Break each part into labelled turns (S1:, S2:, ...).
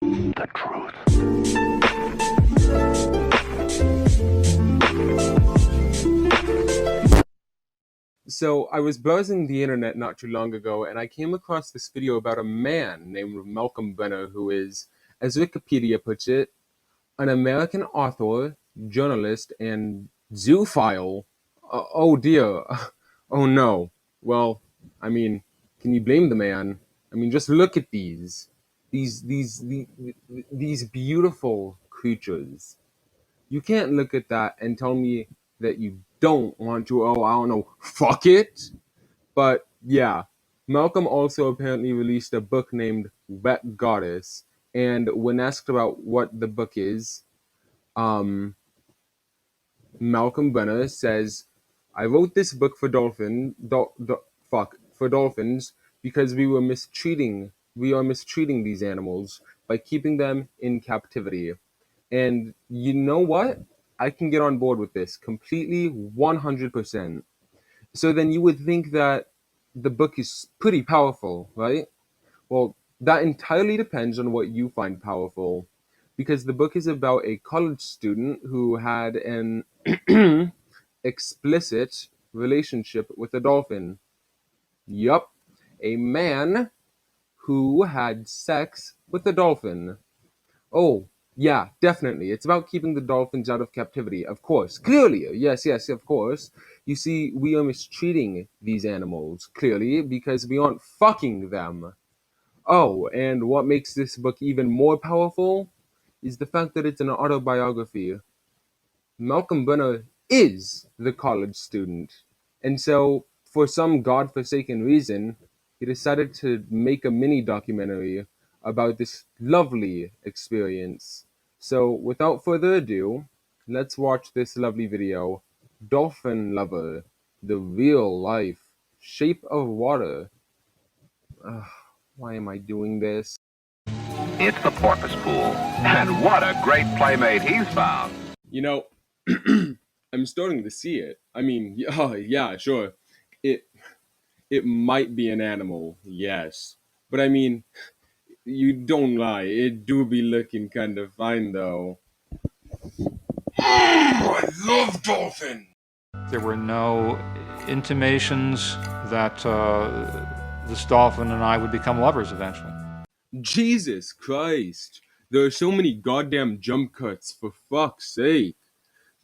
S1: The truth.
S2: So I was browsing the internet not too long ago, and I came across this video about a man named Malcolm Brenner who is, as Wikipedia puts it, an American author, journalist, and zoophile. Oh dear. Oh no. Well, I mean, can you blame the man? I mean, just look at these beautiful creatures. You can't look at that and tell me that you don't want to, oh, I don't know, fuck it. But yeah, Malcolm also apparently released a book named Wet Goddess. And when asked about what the book is, Malcolm Brenner says, I wrote this book for for dolphins because we are mistreating these animals by keeping them in captivity. And you know what? I can get on board with this completely 100%. So then you would think that the book is pretty powerful, right? Well, that entirely depends on what you find powerful. Because the book is about a college student who had an explicit relationship with a dolphin. Yup, a man who had sex with a dolphin. Oh, yeah, definitely. It's about keeping the dolphins out of captivity, of course. Clearly, yes, of course. You see, we are mistreating these animals, clearly, because we aren't fucking them. Oh, and what makes this book even more powerful is the fact that it's an autobiography. Malcolm Brenner is the college student. And so, for some godforsaken reason, he decided to make a mini documentary about this lovely experience. So, without further ado, let's watch this lovely video. Dolphin Lover, the real life shape of water. Why am I doing this?
S1: It's the porpoise pool. And what a great playmate he's found.
S2: You know, I'm starting to see it. I mean, oh, yeah, sure. It it might be an animal, yes. But I mean, you don't lie. It do be looking kind of fine, though. I love dolphin.
S3: There were no intimations that this dolphin and I would become lovers eventually.
S2: Jesus Christ. There are so many goddamn jump cuts, for fuck's sake.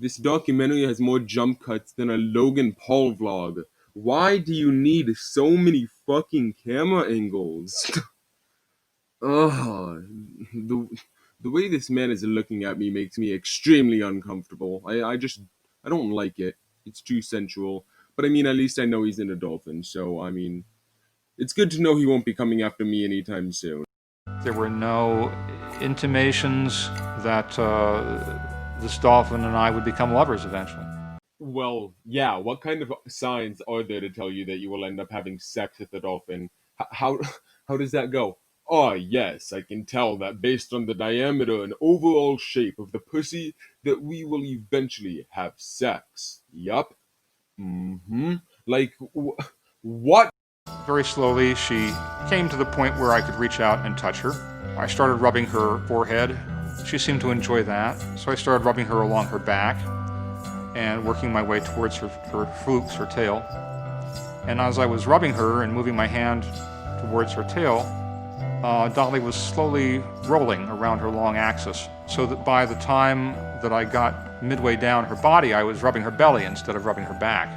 S2: This documentary has more jump cuts than a Logan Paul vlog. Why do you need so many fucking camera angles? Ugh, the way this man is looking at me makes me extremely uncomfortable. I don't like it. It's too sensual. But I mean, at least I know he's in a dolphin, so I mean, it's good to know he won't be coming after me anytime soon.
S3: There were no intimations that this dolphin and I would become lovers eventually.
S2: Well, yeah, what kind of signs are there to tell you that you will end up having sex with the dolphin? How how does that go? Oh, yes, I can tell that based on the diameter and overall shape of the pussy that we will eventually have sex. Yup. Mm-hmm. Like, what?
S3: Very slowly, she came to the point where I could reach out and touch her. I started rubbing her forehead. She seemed to enjoy that, so I started rubbing her along her back and working my way towards her flukes, her tail. And as I was rubbing her and moving my hand towards her tail, Dolly was slowly rolling around her long axis, so that by the time that I got midway down her body, I was rubbing her belly instead of rubbing her back.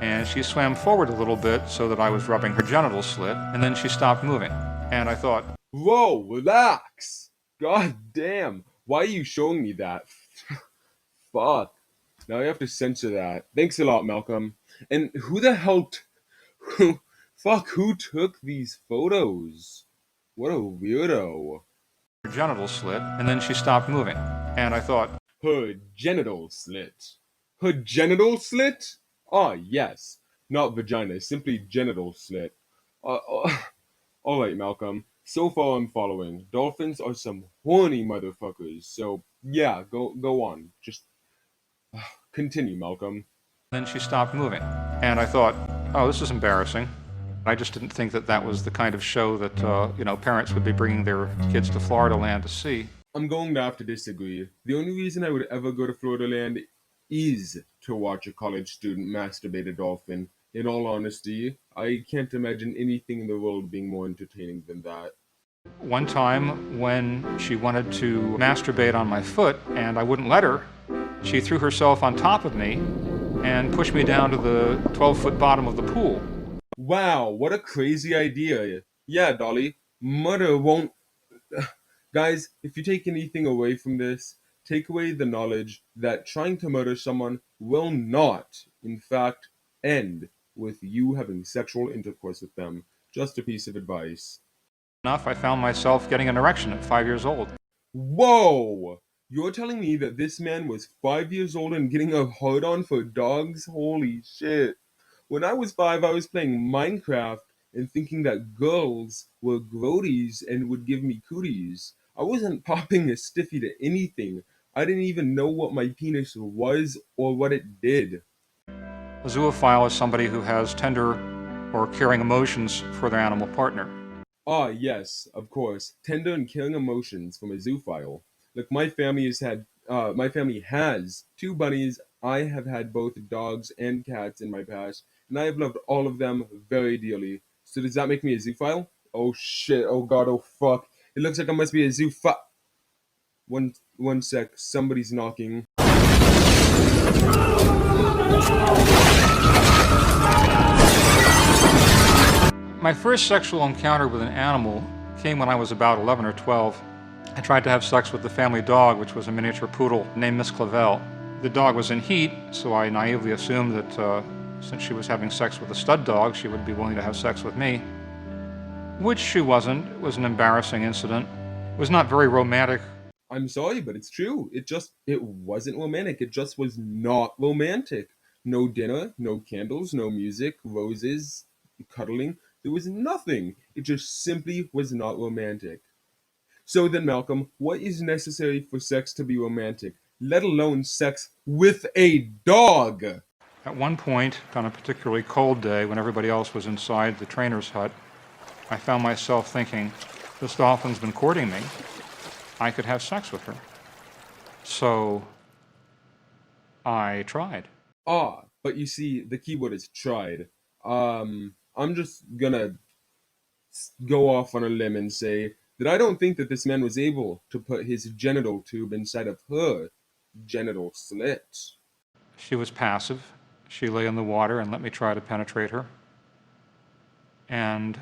S3: And she swam forward a little bit so that I was rubbing her genital slit, and then she stopped moving. And I thought,
S2: Whoa, relax. God damn. Why are you showing me that? Fuck. Now I have to censor that. Thanks a lot, Malcolm. And who the hell who took these photos? What a weirdo.
S3: her genital slit, and then she stopped moving. And I thought,
S2: Her genital slit. Her genital slit? Ah, yes. Not vagina, simply genital slit. Alright, Malcolm. So far I'm following. Dolphins are some horny motherfuckers, so yeah, go on. Just continue, Malcolm.
S3: then she stopped moving. And I thought, oh, this is embarrassing. I just didn't think that that was the kind of show that, parents would be bringing their kids to Florida Land to see.
S2: I'm going to have to disagree. The only reason I would ever go to Florida Land is to watch a college student masturbate a dolphin. In all honesty, I can't imagine anything in the world being more entertaining than that.
S3: One time when she wanted to masturbate on my foot and I wouldn't let her, she threw herself on top of me and pushed me down to the 12-foot bottom of the pool.
S2: Wow, what a crazy idea. Yeah, Dolly, murder won't. Guys, if you take anything away from this, take away the knowledge that trying to murder someone will not, in fact, end with you having sexual intercourse with them. Just a piece of advice.
S3: Enough, I found myself getting an erection at 5 years old.
S2: Whoa! You're telling me that this man was 5 years old and getting a hard on for dogs? Holy shit. When I was 5, I was playing Minecraft and thinking that girls were grodies and would give me cooties. I wasn't popping a stiffy to anything. I didn't even know what my penis was or what it did.
S3: A zoophile is somebody who has tender or caring emotions for their animal partner.
S2: Ah, yes, of course. Tender and caring emotions from a zoophile. Look, my family has 2 bunnies. I have had both dogs and cats in my past, and I have loved all of them very dearly. So does that make me a zoophile? Oh shit, oh god, oh fuck. It looks like I must be a zoophile. One sec, somebody's knocking.
S3: My first sexual encounter with an animal came when I was about 11 or 12. I tried to have sex with the family dog, which was a miniature poodle named Miss Clavel. The dog was in heat, so I naively assumed that since she was having sex with a stud dog, she would be willing to have sex with me. Which she wasn't. It was an embarrassing incident. It was not very romantic.
S2: I'm sorry, but it's true. It wasn't romantic. It just was not romantic. No dinner, no candles, no music, roses, cuddling. There was nothing. It just simply was not romantic. So then, Malcolm, what is necessary for sex to be romantic, let alone sex with a dog?
S3: At one point, on a particularly cold day when everybody else was inside the trainer's hut, I found myself thinking, this dolphin's been courting me. I could have sex with her. So I tried.
S2: Ah, but you see, the keyword is tried. I'm just gonna go off on a limb and say that I don't think that this man was able to put his genital tube inside of her genital slit.
S3: She was passive. She lay in the water and let me try to penetrate her. And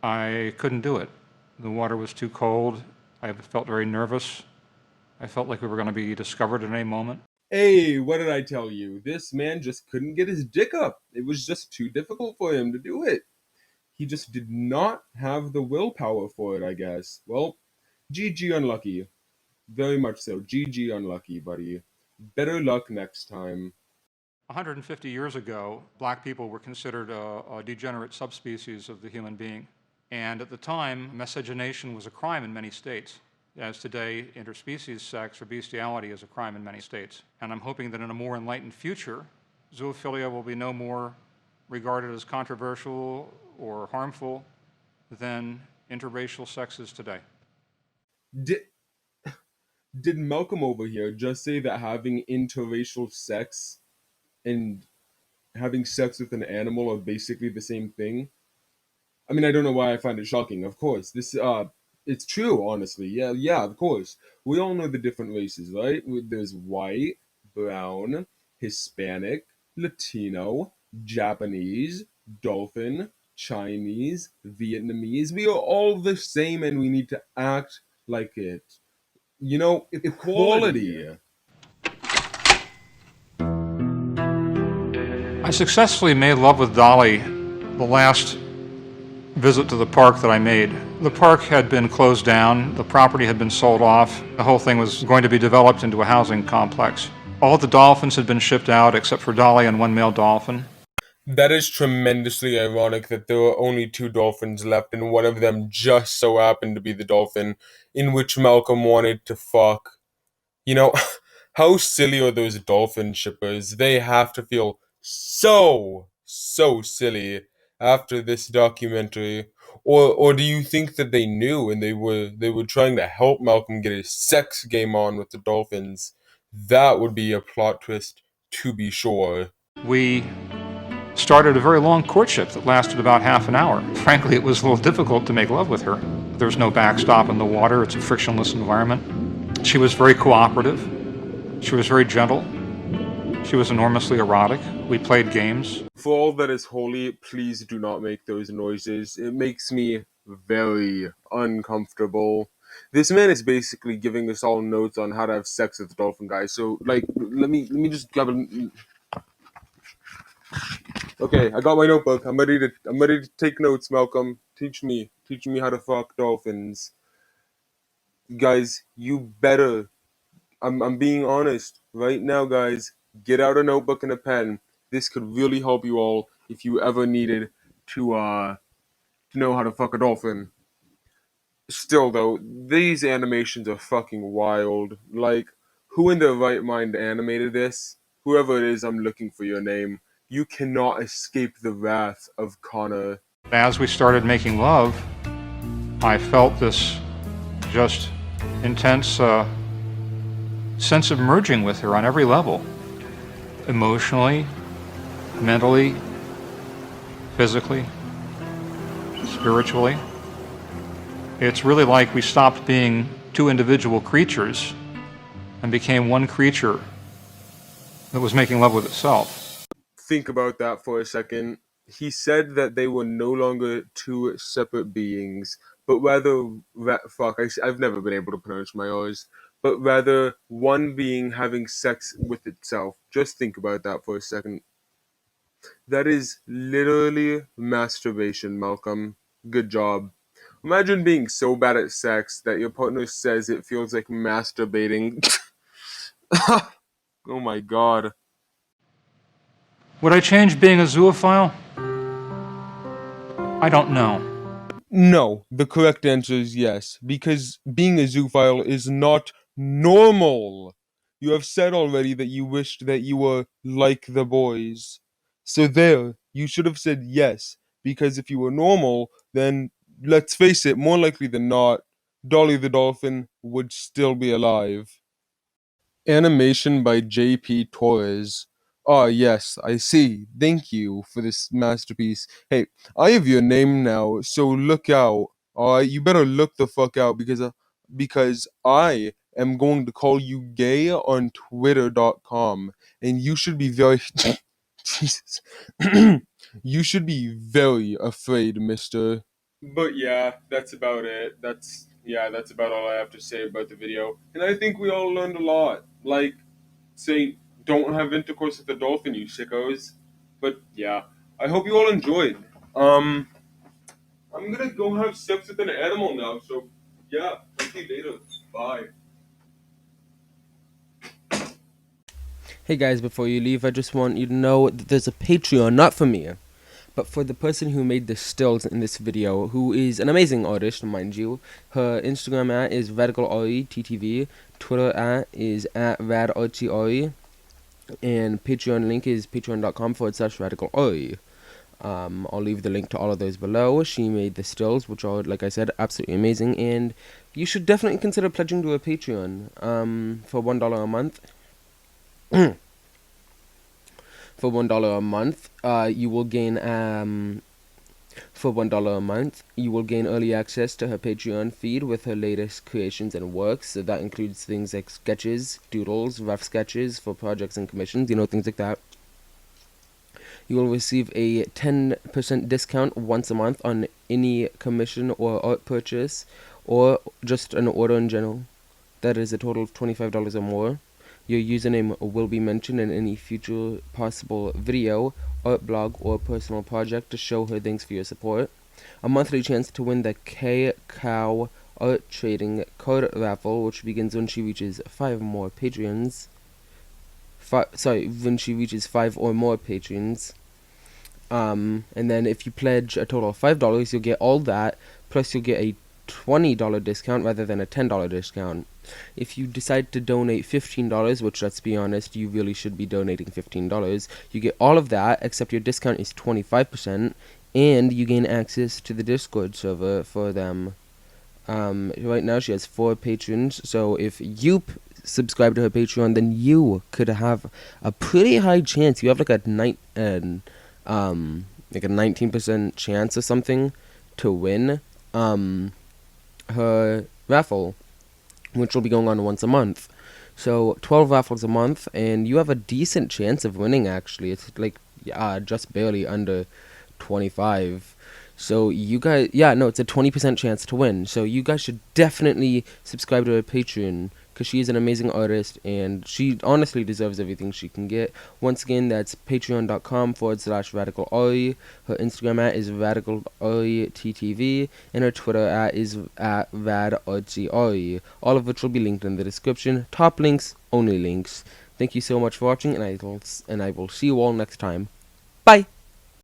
S3: I couldn't do it. The water was too cold. I felt very nervous. I felt like we were going to be discovered at any moment.
S2: Hey, what did I tell you? This man just couldn't get his dick up. It was just too difficult for him to do it. He just did not have the willpower for it, I guess. Well, GG unlucky. Very much so. GG unlucky, buddy. Better luck next time.
S3: 150 years ago, black people were considered a degenerate subspecies of the human being. And at the time, miscegenation was a crime in many states. As today, interspecies sex or bestiality is a crime in many states. And I'm hoping that in a more enlightened future, zoophilia will be no more regarded as controversial or harmful than interracial sex is today.
S2: Did Malcolm over here just say that having interracial sex and having sex with an animal are basically the same thing? I mean, I don't know why I find it shocking. Of course, it's true, honestly. Yeah, of course. We all know the different races, right? There's white, brown, Hispanic, Latino, Japanese, dolphin, Chinese, Vietnamese. We are all the same and we need to act like it. You know, equality.
S3: I successfully made love with Dolly the last visit to the park that I made. The park had been closed down, the property had been sold off, the whole thing was going to be developed into a housing complex. All the dolphins had been shipped out except for Dolly and one male dolphin.
S2: That is tremendously ironic that there were only 2 dolphins left and one of them just so happened to be the dolphin in which Malcolm wanted to fuck. You know, how silly are those dolphin shippers? They have to feel so silly. after this documentary? Or do you think that they knew and they were trying to help Malcolm get his sex game on with the dolphins? That would be a plot twist to be sure.
S3: We started a very long courtship that lasted about half an hour. Frankly, it was a little difficult to make love with her. There was no backstop in the water. It's a frictionless environment. She was very cooperative. She was very gentle. She was enormously erotic. We played games.
S2: For all that is holy, please do not make those noises. It makes me very uncomfortable. This man is basically giving us all notes on how to have sex with the dolphin guy. So, like, let me just grab a. Okay, I got my notebook. I'm ready to take notes. Malcolm, teach me how to fuck dolphins, guys. You better. I'm being honest right now, guys. Get out a notebook and a pen. This could really help you all if you ever needed to know how to fuck a dolphin. Still though, these animations are fucking wild. Like, who in their right mind animated this? Whoever it is, I'm looking for your name. You cannot escape the wrath of Connor.
S3: As we started making love, I felt this just intense sense of merging with her on every level. Emotionally, mentally, physically, spiritually. It's really like we stopped being two individual creatures and became one creature that was making love with itself.
S2: Think about that for a second. He said that they were no longer two separate beings, but rather, I've never been able to pronounce my R's, but rather one being having sex with itself. Just think about that for a second. That is literally masturbation, Malcolm. Good job. Imagine being so bad at sex that your partner says it feels like masturbating. Oh my god.
S3: Would I change being a zoophile? I don't know.
S2: No, the correct answer is yes, because being a zoophile is not normal. You have said already that you wished that you were like the boys. So there, you should have said yes, because if you were normal, then, let's face it, more likely than not, Dolly the dolphin would still be alive. Animation by J.P. Torres. Ah, yes, I see. Thank you for this masterpiece. Hey, I have your name now, so look out. Alright, you better look the fuck out because I am going to call you gay on Twitter.com, and you should be very Jesus. You should be very afraid, mister. But yeah, that's about it. That's about all I have to say about the video. And I think we all learned a lot. Like, say, don't have intercourse with a dolphin, you sickos. But yeah, I hope you all enjoyed. I'm gonna go have sex with an animal now, so yeah, talk to you later. Bye.
S4: Hey guys, before you leave, I just want you to know that there's a Patreon, not for me, but for the person who made the stills in this video, who is an amazing artist, mind you. Her Instagram at is radicalrttv, Twitter at is at radartri, and Patreon link is patreon.com/radicalri. I'll leave the link to all of those below. She made the stills, which are, like I said, absolutely amazing, and you should definitely consider pledging to a Patreon for $1 a month. For $1 a month, you will gain for $1 a month, you will gain early access to her Patreon feed with her latest creations and works. So that includes things like sketches, doodles, rough sketches for projects and commissions, things like that. You will receive a 10% discount once a month on any commission or art purchase, or just an order in general. That is a total of $25 or more. Your username will be mentioned in any future possible video, art blog, or personal project to show her thanks for your support. A monthly chance to win the K-Cow Art Trading Card Raffle, which begins when she reaches 5 more patrons. When she reaches 5 or more patrons. And then if you pledge a total of $5, you'll get all that, plus you'll get a $20 discount rather than a $10 discount. If you decide to donate $15, which, let's be honest, you really should be donating $15, you get all of that, except your discount is 25%, and you gain access to the Discord server for them. Right now she has 4 patrons, so if you subscribe to her Patreon, then you could have a pretty high chance. You have like a 19% chance or something to win her raffle, which will be going on once a month. So 12 raffles a month, and you have a decent chance of winning. Actually, it's like just barely under 25. So you guys, it's a 20% chance to win. So you guys should definitely subscribe to her Patreon, because she is an amazing artist, and she honestly deserves everything she can get. Once again, that's patreon.com/RadicalAri. Her Instagram is RadicalAriTTV, and her Twitter is @RadArtsy. All of which will be linked in the description. Top links, only links. Thank you so much for watching, and I will see you all next time. Bye!